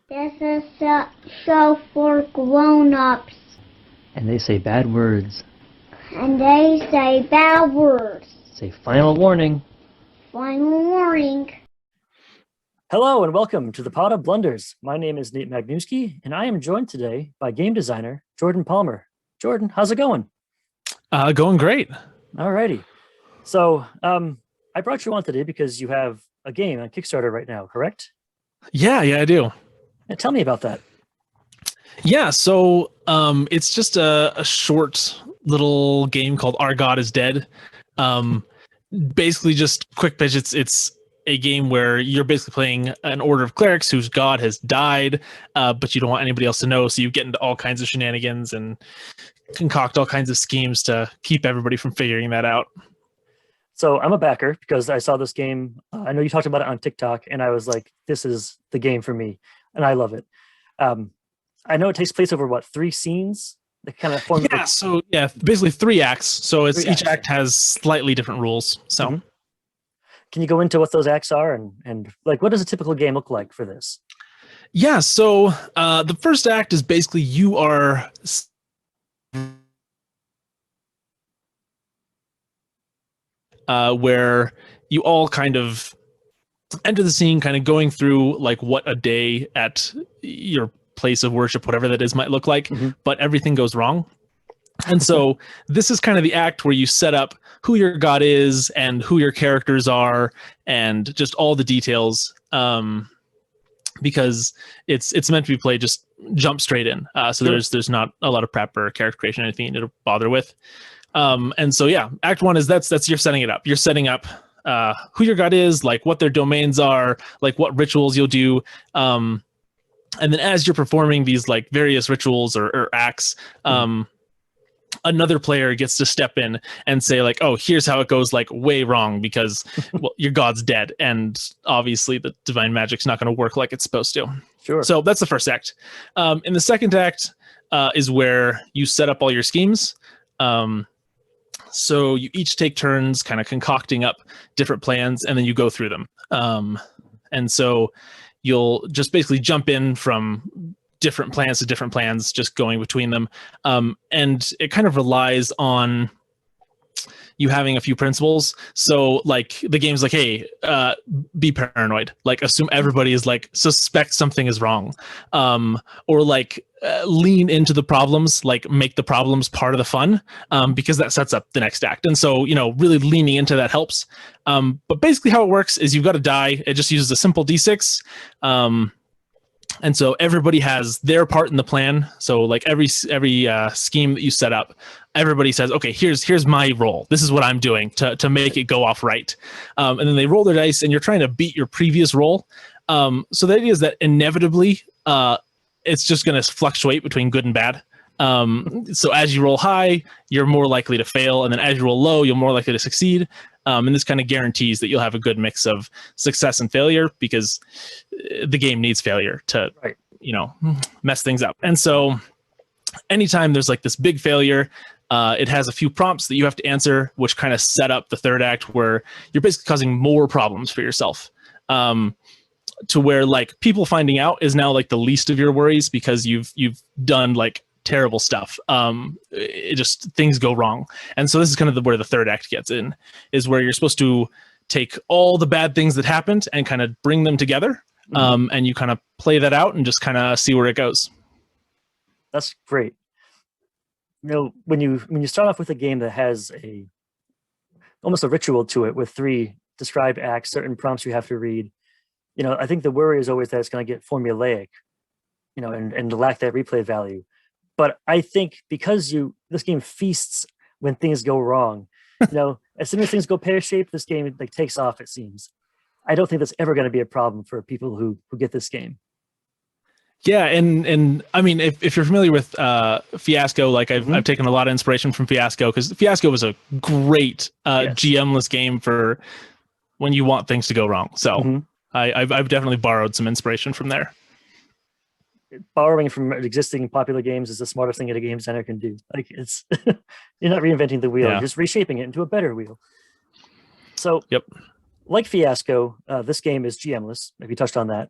This is a show for grown-ups. And they say bad words. And they say bad words. Say final warning. Final warning. Hello and welcome to the Pot of Blunders. My name is Nate Magnuski, and I am joined today by game designer Jordan Palmer. Jordan, how's it going? Going great. Alrighty. So I brought you on today because you have a game on Kickstarter right now, correct? Yeah, I do. And tell me about that. Yeah, so it's just a short little game called Our God is Dead. Basically, just quick pitch. It's a game where you're basically playing an order of clerics whose god has died, but you don't want anybody else to know, so you get into all kinds of shenanigans and concoct all kinds of schemes to keep everybody from figuring that out. So I'm a backer because I saw this game. I know you talked about it on TikTok, and I was like, this is the game for me, and I love it. I know it takes place over, 3 scenes? They kind of form basically 3 acts. So it's Three each acts. act has slightly different rules. So. Mhm. Can you go into what those acts are and like what does a typical game look like for this? Yeah, so the first act is basically you are where you all kind of enter the scene, kind of going through like what a day at your place of worship, whatever that is, might look like, but everything goes wrong. And so this is kind of the act where you set up who your god is and who your characters are and just all the details, because it's meant to be played just jump straight in. So there's not a lot of prep or character creation, anything you need to bother with. And so yeah, act 1 is that's you're setting it up. You're setting up who your god is, like what their domains are, like what rituals you'll do. And then as you're performing these like various rituals or acts, another player gets to step in and say like, oh, here's how it goes like way wrong because well, your god's dead. And obviously the divine magic's not going to work like it's supposed to. Sure. So that's the first act. In the second act is where you set up all your schemes. So you each take turns kind of concocting up different plans and then you go through them. And so you'll just basically jump in from different plans to different plans, just going between them. And it kind of relies on you having a few principles. So like the game's like, hey, be paranoid, like assume everybody is like suspect something is wrong, or like lean into the problems, like make the problems part of the fun, because that sets up the next act. And so, really leaning into that helps. But basically how it works is you've got a die. It just uses a simple D6. And so everybody has their part in the plan. So like every scheme that you set up, everybody says, okay, here's my role. This is what I'm doing to make it go off right. And then they roll their dice and you're trying to beat your previous roll. So the idea is that inevitably it's just going to fluctuate between good and bad. So as you roll high, you're more likely to fail. And then as you roll low, you're more likely to succeed. And this kind of guarantees that you'll have a good mix of success and failure because the game needs failure to, mess things up. And so anytime there's like this big failure, it has a few prompts that you have to answer, which kind of set up the third act where you're basically causing more problems for yourself. To where like people finding out is now like the least of your worries because you've done like terrible stuff. It just things go wrong. And so this is kind of where the third act gets in, is where you're supposed to take all the bad things that happened and kind of bring them together. And you kind of play that out and just kind of see where it goes. That's great. When you start off with a game that has almost a ritual to it with 3 described acts, certain prompts you have to read, I think the worry is always that it's going to get formulaic, and lack that replay value. But I think because this game feasts when things go wrong, as soon as things go pear-shaped, this game like takes off, it seems. I don't think that's ever going to be a problem for people who get this game. Yeah, and I mean, if you're familiar with Fiasco, like I've taken a lot of inspiration from Fiasco because Fiasco was a great GM-less game for when you want things to go wrong. So I've definitely borrowed some inspiration from there. Borrowing from existing popular games is the smartest thing that a game designer can do. Like it's you're not reinventing the wheel, you're just reshaping it into a better wheel. So like Fiasco, this game is GM-less. Maybe you touched on that.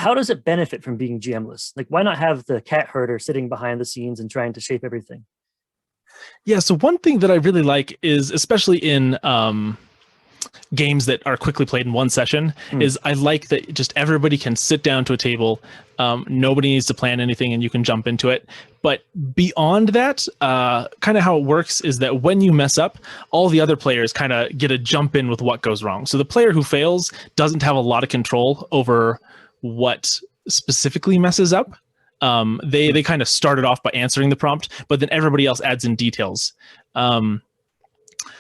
how does it benefit from being GMless? Like, why not have the cat herder sitting behind the scenes and trying to shape everything? Yeah, so one thing that I really like is, especially in games that are quickly played in one session, is I like that just everybody can sit down to a table. Nobody needs to plan anything and you can jump into it. But beyond that, kind of how it works is that when you mess up, all the other players kind of get a jump in with what goes wrong. So the player who fails doesn't have a lot of control over what specifically messes up. They kind of started off by answering the prompt, but then everybody else adds in details.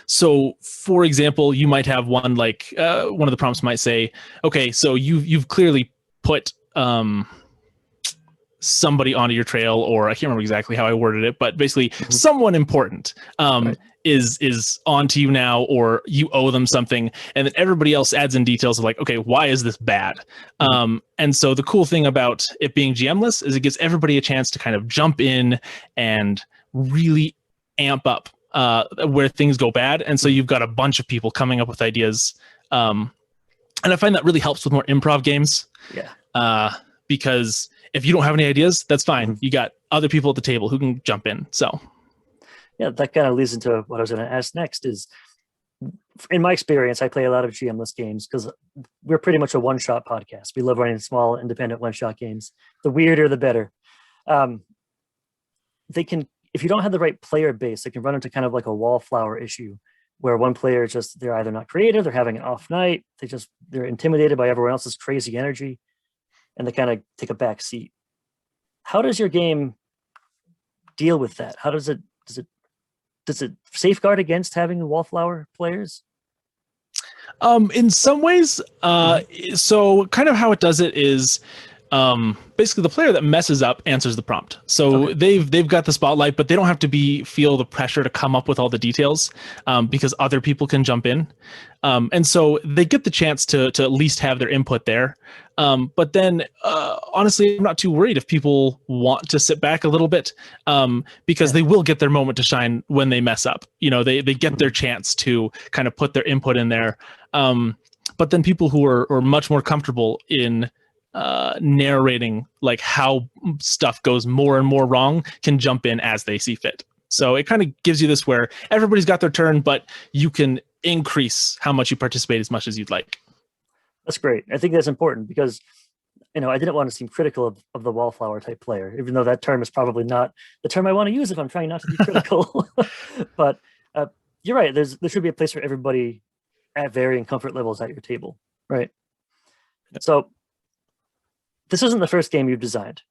So, for example, you might have one like one of the prompts might say, "Okay, so you've clearly put somebody onto your trail," or I can't remember exactly how I worded it, but basically someone important right. is onto you now, or you owe them something, and then everybody else adds in details of like, okay, why is this bad? And so the cool thing about it being GMless is it gives everybody a chance to kind of jump in and really amp up where things go bad. And so you've got a bunch of people coming up with ideas. And I find that really helps with more improv games. Yeah. Because if you don't have any ideas, that's fine. You got other people at the table who can jump in. So yeah, that kind of leads into what I was going to ask next is, in my experience, I play a lot of GMless games because we're pretty much a one-shot podcast. We love running small, independent one-shot games. The weirder, the better. They can, if you don't have the right player base, it can run into kind of like a wallflower issue where one player just, they're either not creative, they're having an off night, they're intimidated by everyone else's crazy energy, and they kind of take a back seat. How does your game deal with that? How does it safeguard against having wallflower players? In some ways, so kind of how it does it is basically the player that messes up answers the prompt. So they've got the spotlight, but they don't have to feel the pressure to come up with all the details because other people can jump in. And so they get the chance to at least have their input there. But then honestly, I'm not too worried if people want to sit back a little bit because they will get their moment to shine when they mess up. You know, they get their chance to kind of put their input in there. But then people who are much more comfortable in narrating like how stuff goes more and more wrong can jump in as they see fit. So it kind of gives you this where everybody's got their turn, but you can increase how much you participate as much as you'd like. That's great. I think that's important because, you know, I didn't want to seem critical of the wallflower type player, even though that term is probably not the term I want to use if I'm trying not to be critical. But you're right. There should be a place for everybody at varying comfort levels at your table, right? Yep. So this isn't the first game you've designed.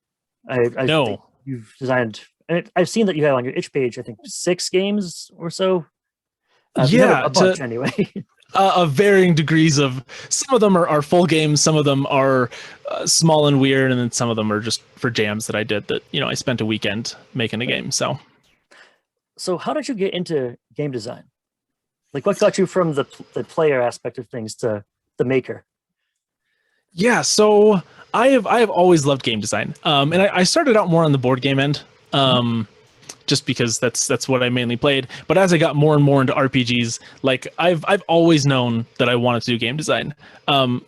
I think you've designed, and I've seen that you have on your itch page, I think 6 games or so. Yeah, a bunch anyway. Of varying degrees of, some of them are full games, some of them are small and weird, and then some of them are just for jams that I did that, you know, I spent a weekend making a game. So how did you get into game design? Like, what got you from the player aspect of things to the maker? Yeah, so I have always loved game design, and I started out more on the board game end, just because that's what I mainly played. But as I got more and more into RPGs, like I've always known that I wanted to do game design.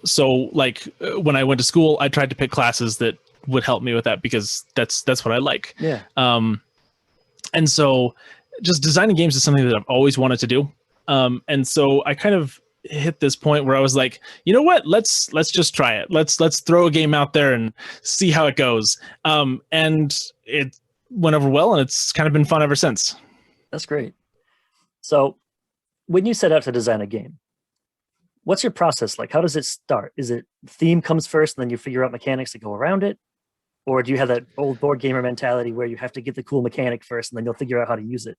So like when I went to school, I tried to pick classes that would help me with that because that's what I like. Yeah. And so just designing games is something that I've always wanted to do. And so I kind of hit this point where I was like, you know what, let's just try it. Let's throw a game out there and see how it goes. And it went over well, and it's kind of been fun ever since. That's great. So when you set out to design a game, what's your process like? How does it start? Is it theme comes first and then you figure out mechanics to go around it? Or do you have that old board gamer mentality where you have to get the cool mechanic first and then you'll figure out how to use it?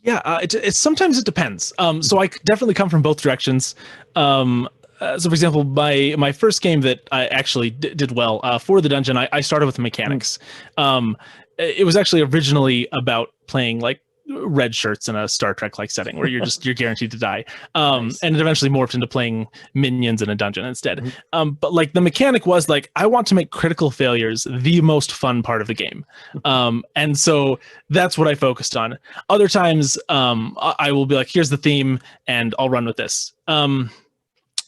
Yeah, it sometimes it depends. So I definitely come from both directions. So for example, my first game that I actually did well for the dungeon, I started with the mechanics. It was actually originally about playing like red shirts in a Star Trek like setting where you're guaranteed to die. Nice. And it eventually morphed into playing minions in a dungeon instead. But like the mechanic was like, I want to make critical failures the most fun part of the game. And so that's what I focused on. Other times I will be like, here's the theme and I'll run with this.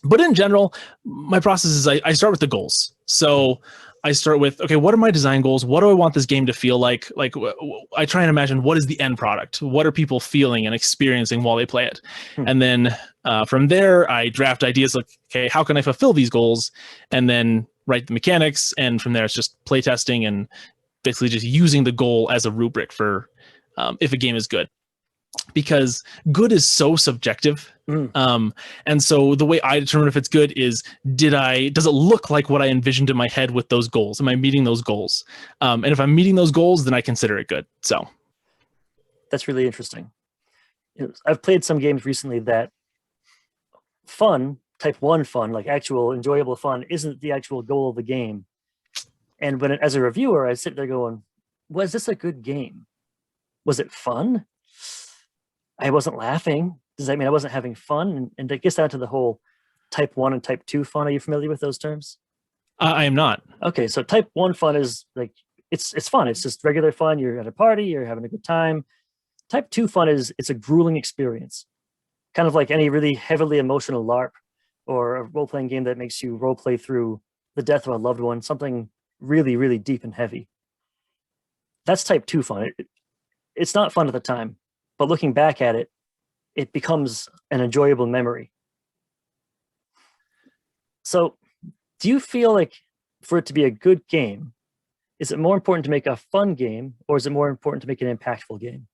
But in general, my process is I start with the goals. So I start with, okay, what are my design goals? What do I want this game to feel like? Like I try and imagine what is the end product? What are people feeling and experiencing while they play it? And then from there, I draft ideas like, okay, how can I fulfill these goals? And then write the mechanics. And from there, it's just playtesting and basically just using the goal as a rubric for if a game is good. Because good is so subjective. And so the way I determine if it's good is, does it look like what I envisioned in my head with those goals? Am I meeting those goals? And if I'm meeting those goals, then I consider it good. So that's really interesting. I've played some games recently that fun, type 1 fun, like actual enjoyable fun, isn't the actual goal of the game. And when as a reviewer, I sit there going, was this a good game? Was it fun? I wasn't laughing. Does that mean I wasn't having fun? And it gets down to the whole type 1 and type 2 fun. Are you familiar with those terms? I am not. Okay, so type 1 fun is like, it's fun. It's just regular fun. You're at a party, you're having a good time. Type 2 fun is, it's a grueling experience. Kind of like any really heavily emotional LARP or a role-playing game that makes you role-play through the death of a loved one, something really, really deep and heavy. That's type 2 fun. It's not fun at the time, but looking back at it, it becomes an enjoyable memory. So do you feel like for it to be a good game, is it more important to make a fun game, or is it more important to make an impactful game?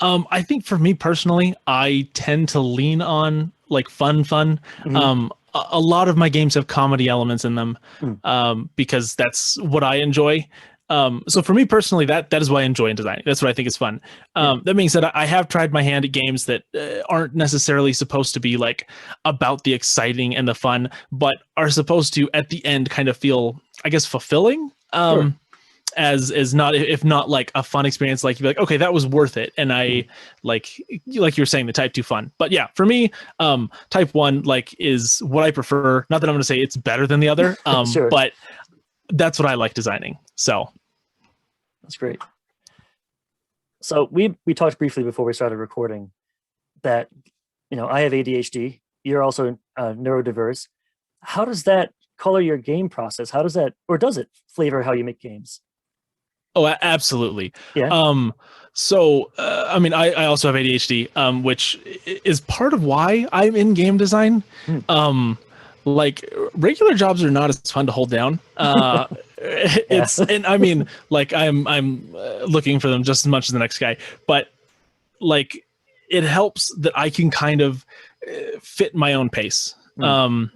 I think for me personally, I tend to lean on like fun. A lot of my games have comedy elements in them because that's what I enjoy. So for me personally, that is why I enjoy in designing. That's what I think is fun. That being said, I have tried my hand at games that aren't necessarily supposed to be like about the exciting and the fun, but are supposed to at the end kind of feel, I guess, fulfilling. Sure. As not, if not like a fun experience, like you'd be like, okay, that was worth it. And I like you were saying, the type 2 fun. But yeah, for me, type 1 like is what I prefer. Not that I'm going to say it's better than the other, Sure. but that's what I like designing. So that's great. So we talked briefly before we started recording that, I have ADHD. You're also neurodiverse. How does that color your game process? How does that, or does it flavor how you make games? Oh, absolutely. Yeah. So, I mean, I also have ADHD, which is part of why I'm in game design. Like regular jobs are not as fun to hold down. It's, and I mean, like I'm looking for them just as much as the next guy, but like it helps that I can kind of fit my own pace. And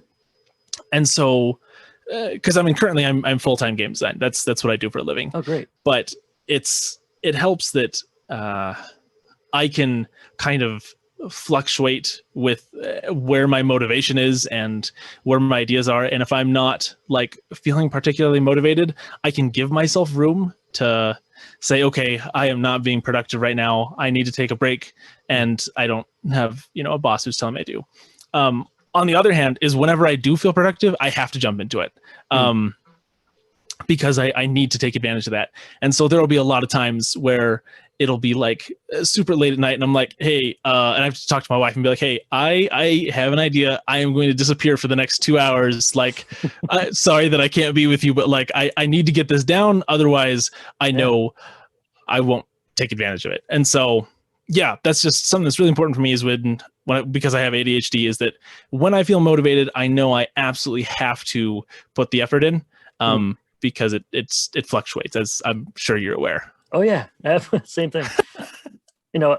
so, because I mean, currently I'm full-time game design. That's what I do for a living. Oh, great. But it helps that I can kind of fluctuate with where my motivation is and where my ideas are. And if I'm not like feeling particularly motivated, I can give myself room to say, okay, I am not being productive right now. I need to take a break, and I don't have a boss who's telling me I do. On the other hand, is whenever I do feel productive, I have to jump into it because I need to take advantage of that. And so there will be a lot of times where it'll be like super late at night and I'm like, hey, and I have to talk to my wife and be like, hey, I have an idea. I am going to disappear for the next 2 hours. Like, sorry that I can't be with you, but like, I need to get this down. Otherwise I know I won't take advantage of it. And so, yeah, that's just something that's really important for me is because I have ADHD, is that when I feel motivated, I know I absolutely have to put the effort in because it fluctuates, as I'm sure you're aware. Oh yeah, same thing.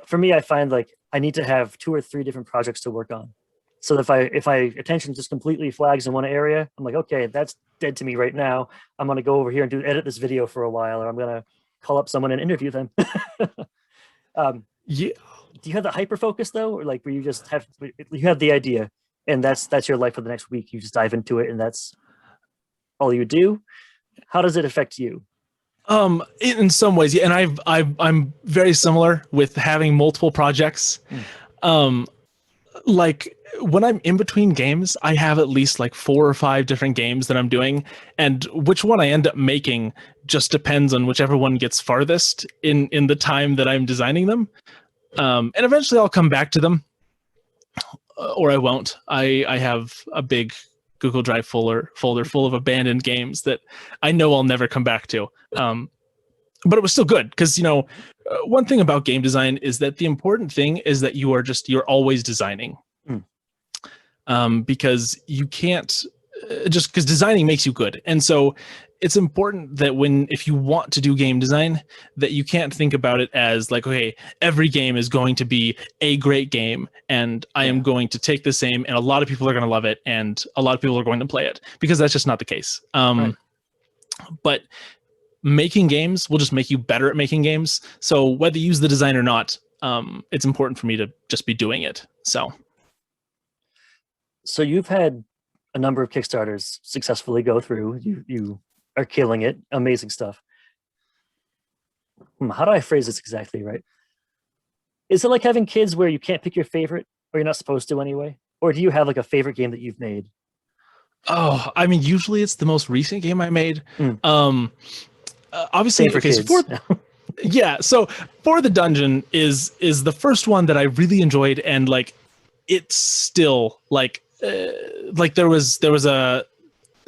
For me, I find like I need to have 2 or 3 different projects to work on. So if my attention just completely flags in one area, I'm like, okay, that's dead to me right now. I'm going to go over here and edit this video for a while, or I'm going to call up someone and interview them. Yeah. Do you have the hyper focus though, or like where you just have the idea and that's your life for the next week? You just dive into it and that's all you do. How does it affect you? In some ways, yeah. And I'm very similar with having multiple projects. Like when I'm in between games, I have at least like 4 or 5 different games that I'm doing, and which one I end up making just depends on whichever one gets farthest in the time that I'm designing them. And eventually I'll come back to them, or I won't. I have a big Google Drive folder full of abandoned games that I know I'll never come back to. But it was still good because, one thing about game design is that the important thing is that you're always designing. Because you can't just because designing makes you good. And so it's important that if you want to do game design, that you can't think about it as like, okay, every game is going to be a great game and I am going to take the same and a lot of people are going to love it and a lot of people are going to play it, because that's just not the case. Right. But making games will just make you better at making games. So whether you use the design or not, it's important for me to just be doing it. So you've had a number of Kickstarters successfully go through. You are killing it. Amazing stuff. How do I phrase this exactly right? Is it like having kids where you can't pick your favorite, or you're not supposed to anyway? Or do you have like a favorite game that you've made? Oh, I mean, usually it's the most recent game I made. Obviously, okay, so For the Dungeon is the first one that I really enjoyed, and like it's still like there was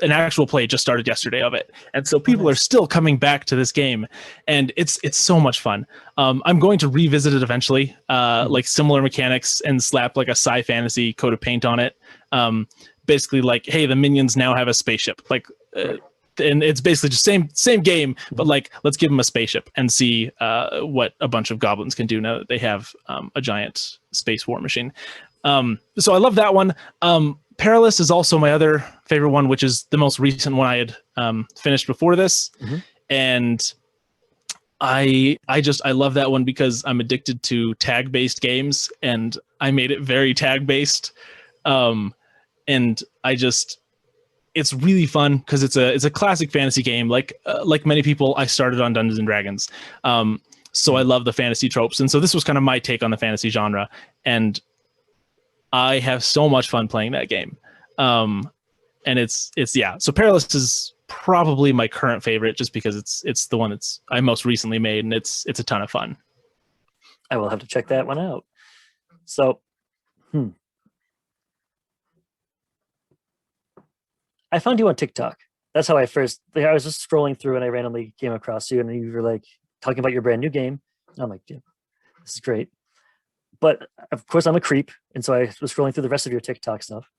an actual play just started yesterday of it, and so people are still coming back to this game, and it's so much fun. I'm going to revisit it eventually, like similar mechanics, and slap like a sci fantasy coat of paint on it. Basically, like, hey, the minions now have a spaceship, like, and it's basically just same game, but like, let's give them a spaceship and see what a bunch of goblins can do now that they have a giant space war machine. So I love that one. Perilous is also my other favorite one, which is the most recent one I had finished before this. And I love that one because I'm addicted to tag-based games, and I made it very tag-based. And it's really fun because it's a classic fantasy game. Like many people, I started on Dungeons and Dragons. So I love the fantasy tropes. And so this was kind of my take on the fantasy genre. And I have so much fun playing that game. And it's so Perilous is probably my current favorite, just because it's the one I most recently made, and it's a ton of fun. I will have to check that one out. So, I found you on TikTok. That's how I was just scrolling through and I randomly came across you, and you were like talking about your brand new game. And I'm like, yeah, this is great. But of course I'm a creep. And so I was scrolling through the rest of your TikTok stuff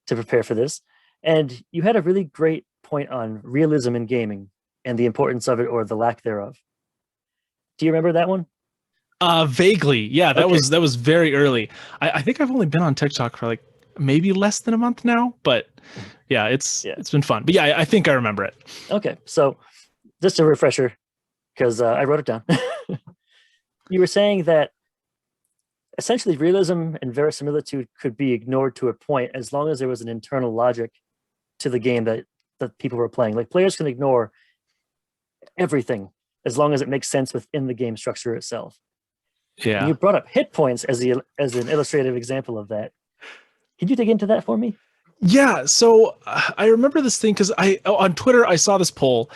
to prepare for this. And you had a really great point on realism in gaming and the importance of it, or the lack thereof. Do you remember that one? Vaguely. Yeah, that was very early. I think I've only been on TikTok for like maybe less than a month now, but yeah, it's been fun. But yeah, I think I remember it. Okay. So just a refresher, because I wrote it down. You were saying that essentially realism and verisimilitude could be ignored to a point as long as there was an internal logic to the game that people were playing. Like, players can ignore everything as long as it makes sense within the game structure itself. Yeah. And you brought up Hitpoints as an illustrative example of that. Can you dig into that for me? Yeah, so I remember this thing because on Twitter I saw this poll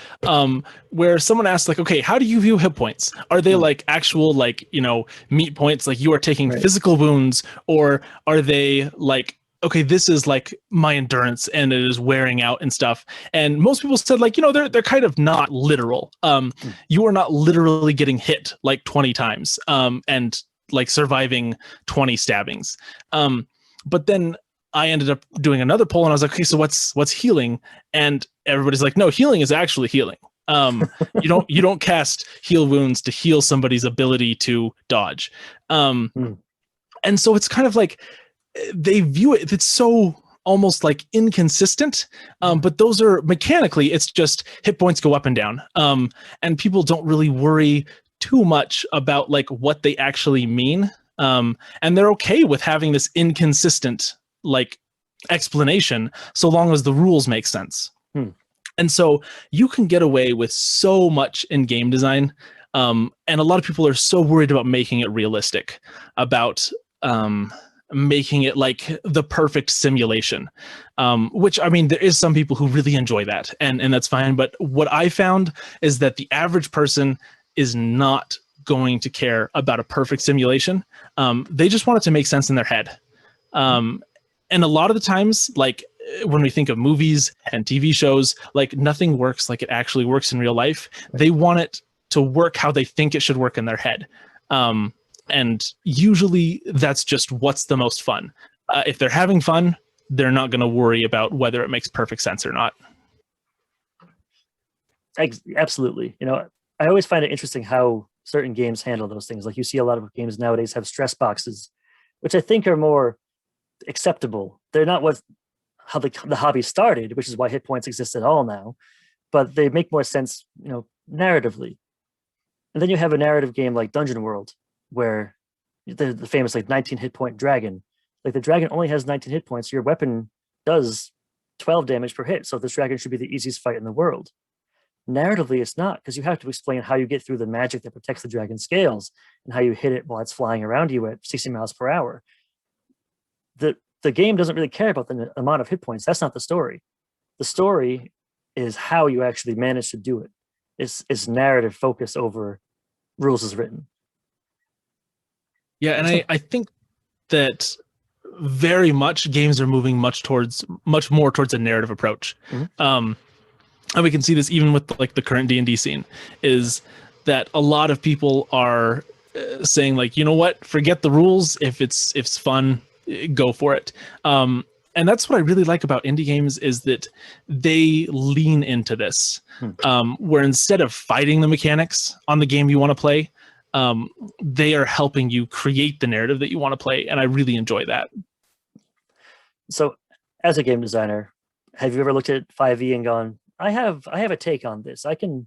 where someone asked, like, okay, how do you view hit points? Are they like actual, like, meat points, like you are taking physical wounds, or are they like, okay, this is like my endurance and it is wearing out and stuff? And most people said, like, they're kind of not literal. You are not literally getting hit like 20 times and like surviving 20 stabbings. But then I ended up doing another poll, and I was like, okay, so what's healing? And everybody's like, no, healing is actually healing. You don't cast heal wounds to heal somebody's ability to dodge. And so it's kind of like they view it, it's so almost like inconsistent. But those are mechanically, it's just hit points go up and down. And people don't really worry too much about like what they actually mean. And they're okay with having this inconsistent like explanation, so long as the rules make sense. And so you can get away with so much in game design. And a lot of people are so worried about making it realistic, about making it like the perfect simulation, which, I mean, there is some people who really enjoy that, and that's fine. But what I found is that the average person is not going to care about a perfect simulation. They just want it to make sense in their head. And a lot of the times, like, when we think of movies and TV shows, like nothing works like it actually works in real life. They want it to work how they think it should work in their head. And usually that's just what's the most fun. If they're having fun, they're not going to worry about whether it makes perfect sense or not. Absolutely. I always find it interesting how certain games handle those things. Like you see a lot of games nowadays have stress boxes, which I think are more acceptable. They're not how the hobby started, which is why Hitpoints exist at all now, but they make more sense, narratively. And then you have a narrative game like Dungeon World, where the famous 19 hit point dragon. Like the dragon only has 19 hit points. Your weapon does 12 damage per hit. So this dragon should be the easiest fight in the world. Narratively, it's not, because you have to explain how you get through the magic that protects the dragon's scales and how you hit it while it's flying around you at 60 miles per hour. The game doesn't really care about the amount of hit points. That's not the story. The story is how you actually manage to do it. It's narrative focus over rules as written. Yeah, and I think that very much games are moving much more towards a narrative approach. Mm-hmm. And we can see this even with the current D&D scene, is that a lot of people are saying you know what, forget the rules. If it's fun, go for it. And that's what I really like about indie games, is that they lean into this, where instead of fighting the mechanics on the game you want to play, they are helping you create the narrative that you want to play. And I really enjoy that. So as a game designer, have you ever looked at 5e and gone, I have a take on this. I can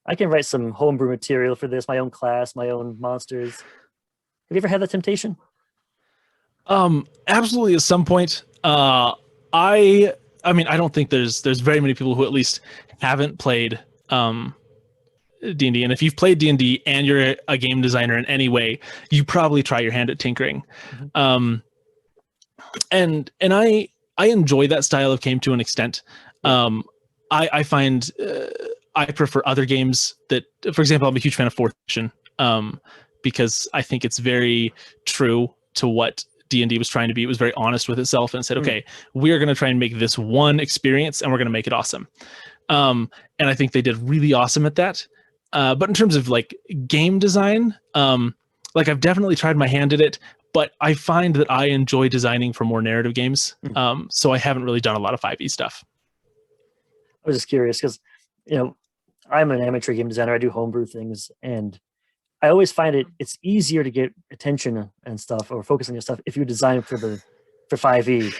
write some homebrew material for this, my own class, my own monsters. Have you ever had that temptation? Absolutely. At some point, I mean, I don't think there's very many people who at least haven't played D&D. And if you've played D&D and you're a game designer in any way, you probably try your hand at tinkering. Mm-hmm. And I enjoy that style of game to an extent. I find I prefer other games that, for example, I'm a huge fan of 4th edition, because I think it's very true to what D&D was trying to be. It was very honest with itself and said, okay, we're going to try and make this one experience and we're going to make it awesome. And I think they did really awesome at that. But in terms of game design, I've definitely tried my hand at it, but I find that I enjoy designing for more narrative games. So I haven't really done a lot of 5e stuff. I was just curious because, I'm an amateur game designer. I do homebrew things, and I always find it's easier to get attention and stuff, or focus on your stuff, if you design for 5e.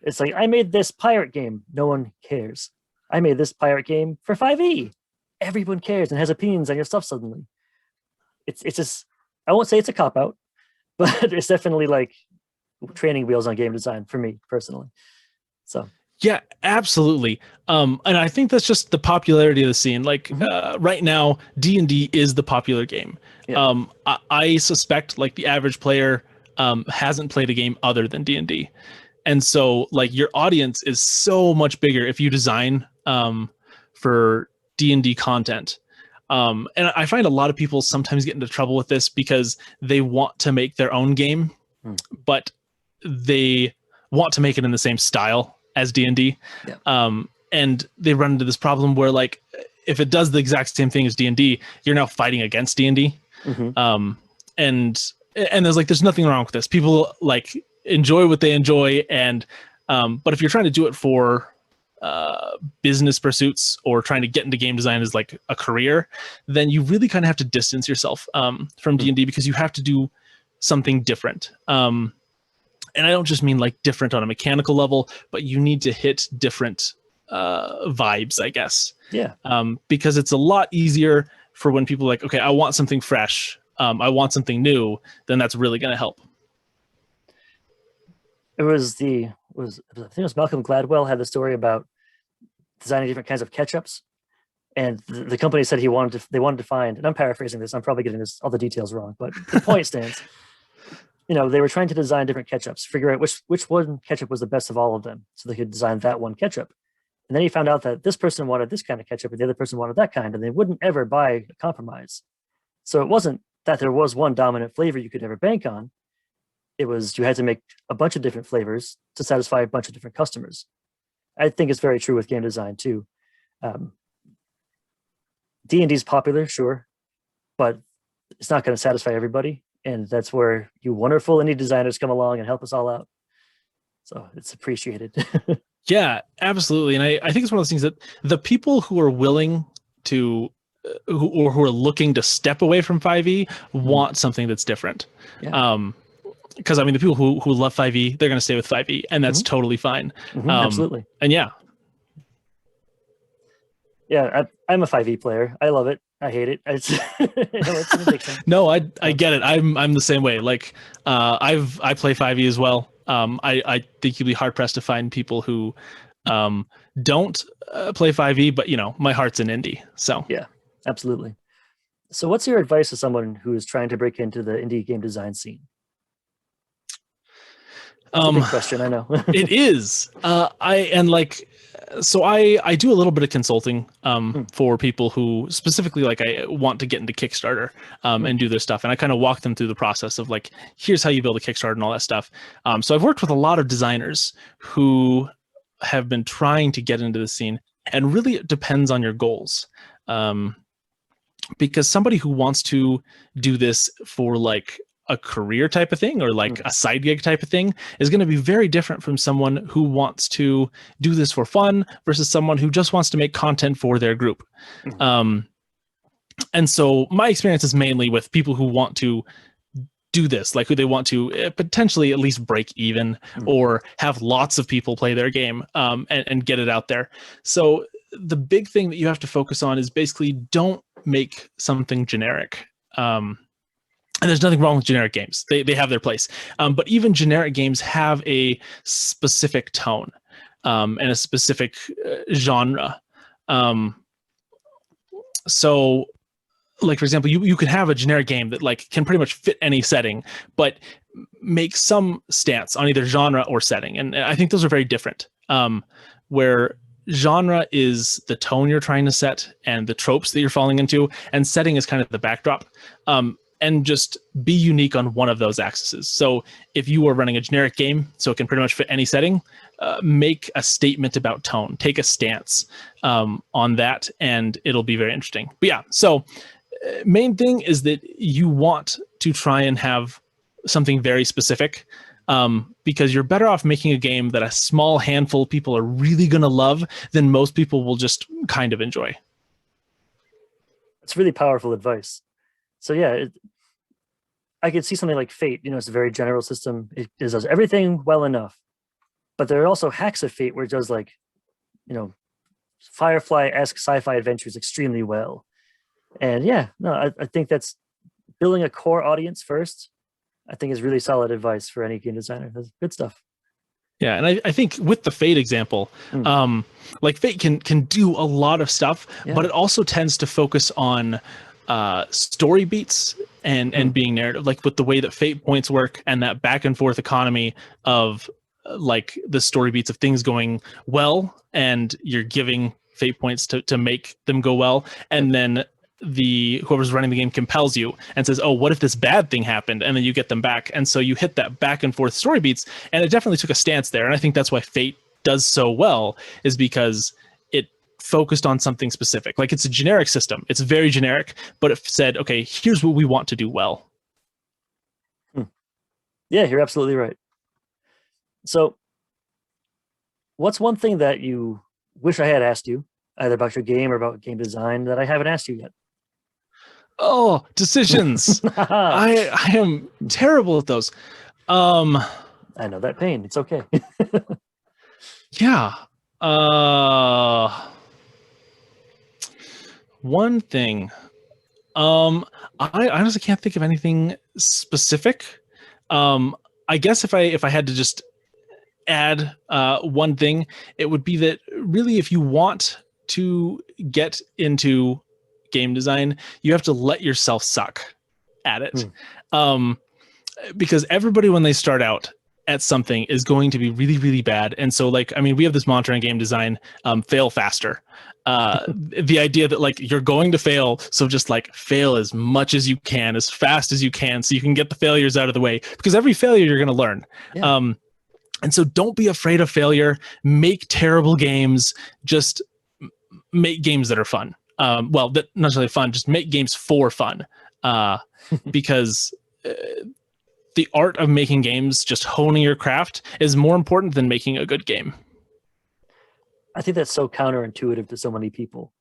It's like, I made this pirate game. No one cares. I made this pirate game for 5e. Everyone cares and has opinions on your stuff suddenly. It's just, I won't say it's a cop-out, but it's definitely training wheels on game design for me personally. So yeah, absolutely. And I think that's just the popularity of the scene. Right now, D&D is the popular game. Yeah. I suspect the average player hasn't played a game other than D&D. And so your audience is so much bigger if you design for D&D content. And I find a lot of people sometimes get into trouble with this because they want to make their own game, but they want to make it in the same style as D&D. Yeah. And they run into this problem where if it does the exact same thing as D&D, you're now fighting against D&D. Mm-hmm. And there's nothing wrong with this. People enjoy what they enjoy. And, but if you're trying to do it for business pursuits or trying to get into game design as a career, then you really kind of have to distance yourself from D&D, because you have to do something different. And I don't just mean different on a mechanical level, but you need to hit different vibes, I guess. Yeah. Because it's a lot easier for when people okay, I want something fresh. I want something new. Then that's really going to help. I think it was Malcolm Gladwell had the story about designing different kinds of ketchups, and the company said they wanted to find, and I'm paraphrasing this, I'm probably getting all the details wrong, but the point stands. They were trying to design different ketchups, figure out which one ketchup was the best of all of them, so they could design that one ketchup. And then he found out that this person wanted this kind of ketchup and the other person wanted that kind, and they wouldn't ever buy a compromise. So it wasn't that there was one dominant flavor you could ever bank on. it was you had to make a bunch of different flavors to satisfy a bunch of different customers. I think it's very true with game design too. D&D is popular, sure, but it's not going to satisfy everybody. And that's where you wonderful indie designers come along and help us all out. So it's appreciated. Yeah, absolutely. And I think it's one of those things that the people who are willing to, who are looking to step away from 5e want something that's different. Yeah. Because I mean, the people who love 5e, they're going to stay with 5e, and that's totally fine. Absolutely. And yeah. Yeah, I'm a 5e player. I love it. I hate it. It's, it's an addiction. No, I get it. I'm the same way. Like, I play 5e as well. I think you'd be hard pressed to find people who don't play 5e, but my heart's in indie. So yeah, absolutely. So what's your advice to someone who is trying to break into the indie game design scene? That's a big question, I know. It is. So I do a little bit of consulting for people who specifically I want to get into Kickstarter and do their stuff. And I kind of walk them through the process of here's how you build a Kickstarter and all that stuff. So I've worked with a lot of designers who have been trying to get into the scene, and really it depends on your goals. Because somebody who wants to do this for a career type of thing or a side gig type of thing is going to be very different from someone who wants to do this for fun versus someone who just wants to make content for their group. And so my experience is mainly with people who want to do this, who they want to potentially at least break even or have lots of people play their game and get it out there. So the big thing that you have to focus on is basically don't make something generic. And there's nothing wrong with generic games. They have their place. But even generic games have a specific tone and a specific genre. So, for example, you could have a generic game that can pretty much fit any setting, but make some stance on either genre or setting. And I think those are very different. Where genre is the tone you're trying to set and the tropes that you're falling into, and setting is kind of the backdrop. And just be unique on one of those axes. So if you are running a generic game, so it can pretty much fit any setting, make a statement about tone, take a stance on that, and it'll be very interesting. But yeah, so main thing is that you want to try and have something very specific because you're better off making a game that a small handful of people are really going to love than most people will just kind of enjoy. It's really powerful advice. So yeah, I could see something like Fate. It's a very general system. It does everything well enough, but there are also hacks of Fate where it does Firefly-esque sci-fi adventures extremely well. And yeah, no, I think that's building a core audience first. I think is really solid advice for any game designer. That's good stuff. Yeah, and I think with the Fate example, Fate can do a lot of stuff, but it also tends to focus on story beats and being narrative, with the way that fate points work and that back and forth economy of the story beats of things going well, and you're giving fate points to make them go well, and then whoever's running the game compels you and says, oh, what if this bad thing happened, and then you get them back. And so you hit that back and forth story beats, and it definitely took a stance there. And I think that's why Fate does so well, is because focused on something specific. It's a generic system. It's very generic, but it said, okay, here's what we want to do well. Yeah, you're absolutely right. So what's one thing that you wish I had asked you, either about your game or about game design, that I haven't asked you yet? Oh, decisions. I am terrible at those. I know that pain. It's okay. Yeah. One thing, I honestly can't think of anything specific. I guess if I had to just add one thing, it would be that really, if you want to get into game design, you have to let yourself suck at it. Because everybody, when they start out, at something is going to be really, really bad. And so like, I mean, we have this mantra in game design, fail faster. The idea that like you're going to fail, so just like fail as much as you can, as fast as you can, so you can get the failures out of the way, because every failure you're going to learn. Yeah. And so don't be afraid of failure. Make terrible games. Just make games that are fun. Well, that not necessarily fun, just make games for fun. Because the art of making games, just honing your craft, is more important than making a good game. I think that's so counterintuitive to so many people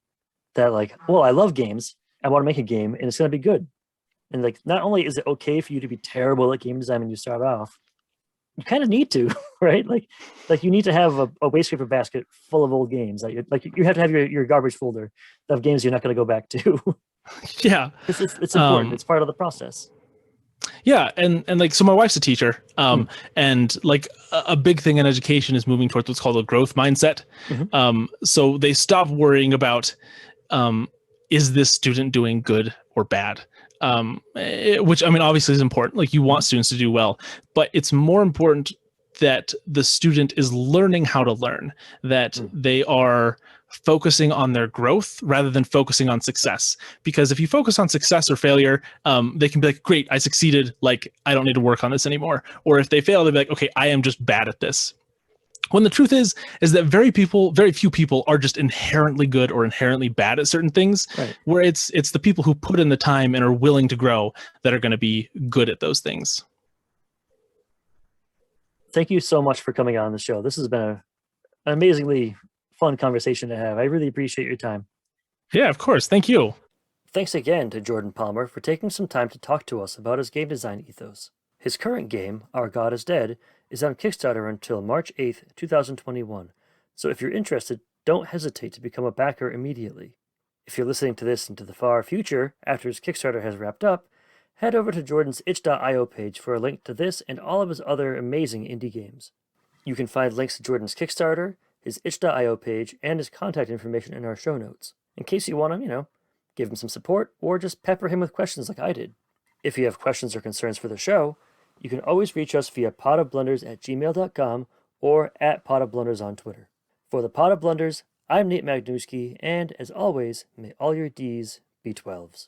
that like, well, I love games. I want to make a game and it's going to be good. And like, not only is it okay for you to be terrible at game design when you start off, you kind of need to, right? Like you need to have a waste paper basket full of old games. Like you have to have your garbage folder of games you're not going to go back to. Yeah. It's important. It's part of the process. Yeah, and like, so my wife's a teacher, and like a big thing in education is moving towards what's called a growth mindset. So they stop worrying about, is this student doing good or bad? Which, I mean, obviously is important. Like, you want students to do well, but it's more important that the student is learning how to learn, that they are focusing on their growth rather than focusing on success. Because if you focus on success or failure, they can be like, great, I succeeded, like I don't need to work on this anymore. Or if they fail, they'll be like, okay, I am just bad at this. When the truth is that very few people are just inherently good or inherently bad at certain things, right? Where it's the people who put in the time and are willing to grow that are going to be good at those things. Thank you so much for coming on the show. This has been an amazingly fun conversation to have. I really appreciate your time. Yeah, of course. Thank you. Thanks again to Jordan Palmer for taking some time to talk to us about his game design ethos. His current game, Our God is Dead, is on Kickstarter until March 8th, 2021. So if you're interested, don't hesitate to become a backer immediately. If you're listening to this into the far future, after his Kickstarter has wrapped up, head over to Jordan's itch.io page for a link to this and all of his other amazing indie games. You can find links to Jordan's Kickstarter, his itch.io page, and his contact information in our show notes, in case you want to, give him some support or just pepper him with questions like I did. If you have questions or concerns for the show, you can always reach us via potofblunders@gmail.com or @potofblunders on Twitter. For the Pot of Blunders, I'm Nate Magnuski, and as always, may all your Ds be 12s.